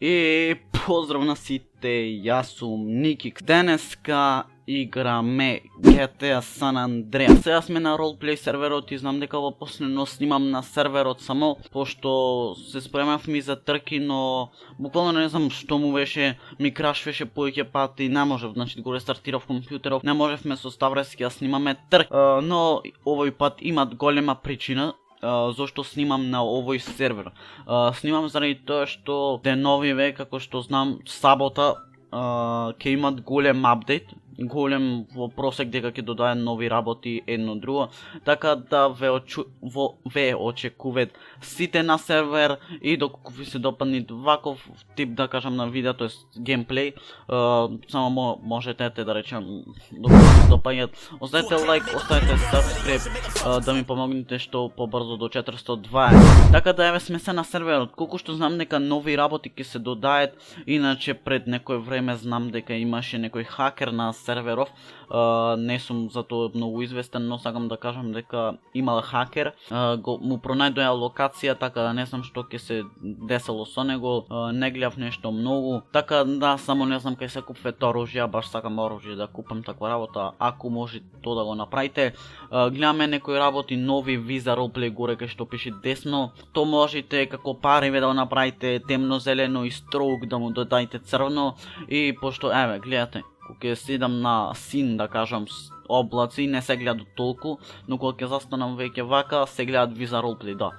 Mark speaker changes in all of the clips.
Speaker 1: И поздрав на сите, јас сум Никикс. Денеска играме GTA San Andreas. Сега сме на ролплей серверот и знам дека во последно снимам на серверот само, пошто се спремав ми за трки, но буквално не знам што му беше, ми крашвеше повеќе пати, не можев, значи го рестартирав компјутеров, не можевме со Ставрески да снимаме трк, но овој пат имат голема причина зашто снимам на овој сервер. Снимам заради тоа што деновиве, како што знам, сабота ќе имат голем апдейт, голем во просек дека ќе додаде нови работи едно друго, така да ве очекуват сите на сервер и доколку ви се допадне ваков тип, да кажам, на видео, тоест геймплей, само можете да речем доколку се допаѓат, оставете лайк, оставете subscribe, да ми помогнете што побрзо до 420. Така да еве сме се на серверот, колку што знам дека нови работи ќе се додаат, иначе пред некој време знам дека имаше некој хакер на серверов, не сум за тоа многу известен, но сакам да кажам дека имал хакер, му пронајдоја локација, така да не знам што ќе се десело со него, не гледав нешто многу, така да само не знам кај се купуват оружја, баш сакам оружје да купам таква работа, ако може тоа да го направите. Гледаме некои работи нови, виза ролплей горе кај што пише десно, то можете како париве да го направите темно-зелено и строук да му додајте црвено, и пошто еве гледате, кога ќе седам на син, да кажам, облаци, не се гледат толку, но кога ќе застанам веќе вака, се гледат виза ролплей, да.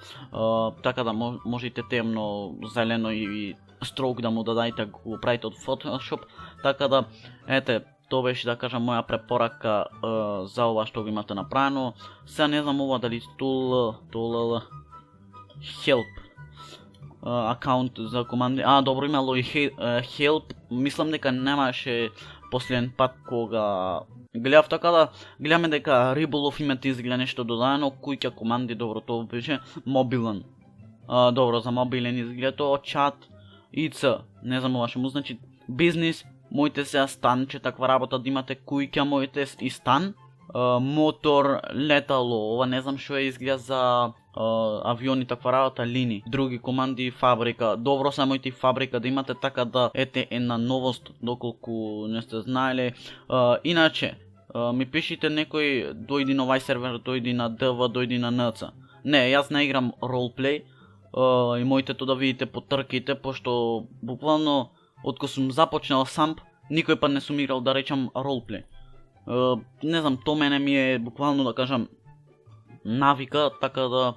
Speaker 1: Така да можете темно, зелено и строук да му додајте, го правите од Photoshop, така да, ете, тоа беше, да кажам, моја препорака за ова што го имате направено. Сега не знам ова дали tool help акаунт за команди. Добро, имало и help, мислам дека немаше последен пат кога гледав, така да гледаме дека Риболов имате изгледа нешто додадено, куќа команди, добро, тоа беше мобилен. Добро, за мобилен изгледа тоа, чат, ИЦ, не знам ова што му значи, бизнис, моите сега станче, таква работа да имате куќа моите и стан, мотор, летало, ова не знам што изгледа за авиони, таква работа, лини, други команди, фабрика, добро само и фабрика да имате, така да ете една новост доколку не сте знаеле. Иначе ми пишите некој дојди на овај сервер, дојди на ДВ, дојди на НЦ. Не, јас не играм ролплей и моите тоа да видите по трките, пошто буквално откако сум започнал самп, никој пат не сум играл, да речам, ролплей. Не знам, то мене ми е буквално, да кажам, навика, така да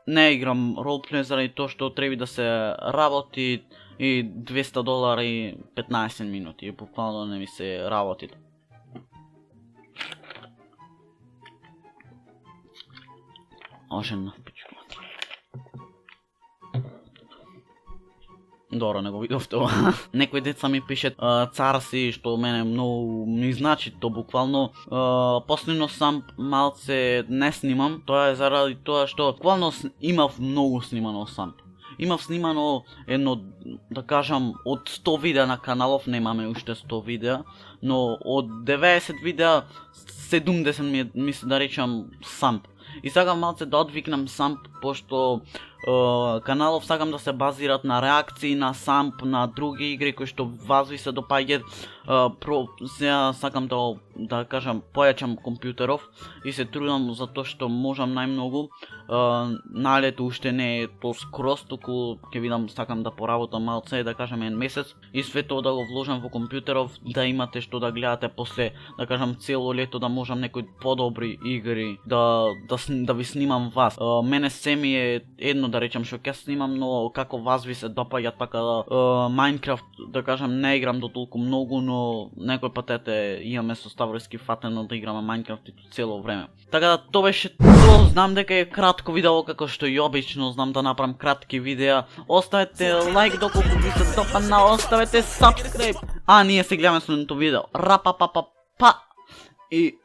Speaker 1: не играм ролплей заради тоа што треба да се работи и $200 15 минути, буквално не ми се работи. Ожена пичка. Добро, не го видов тоа. Некои деца ми пишат царси, што мене многу ми значи то буквално. Последно сам малце не снимам, тоа е заради тоа што буквално имав многу снимано сам. Имав снимано едно, да кажам, од 100 видеа на каналов, немаме уште 100 видеа, но од 90 видеа 70 мислам да речам самп. И сакам малце да одвикнам самп, пошто каналов сакам да се базират на реакции, на самп, на други игри кои што вас ви се допаѓаат. Сега сакам да кажам, појачам компјутеров и се трудам за тоа што можам најмногу. Налето уште не е то скроз, туку ќе видам, сакам да поработам малце, да кажам, еден месец и све тоа да го вложам во компјутеров, да имате што да гледате после, да кажам, цело лето, да можам некои подобри игри да ви снимам вас. Мене се ми е едно, да речам, што ќе снимам, но како вас ви се допаѓа, така да Minecraft, да кажам, не играм до толку многу, но некој пат имаме со Ставрески фатено да играме Minecraft и цело време. Така да тоа беше тоа, знам дека е кратко видео, како што и обично знам да направам кратки видеа. Оставете лайк доколку ви се допадна, оставете subscribe. Ние се гледаме следното видео. Рапапапапа и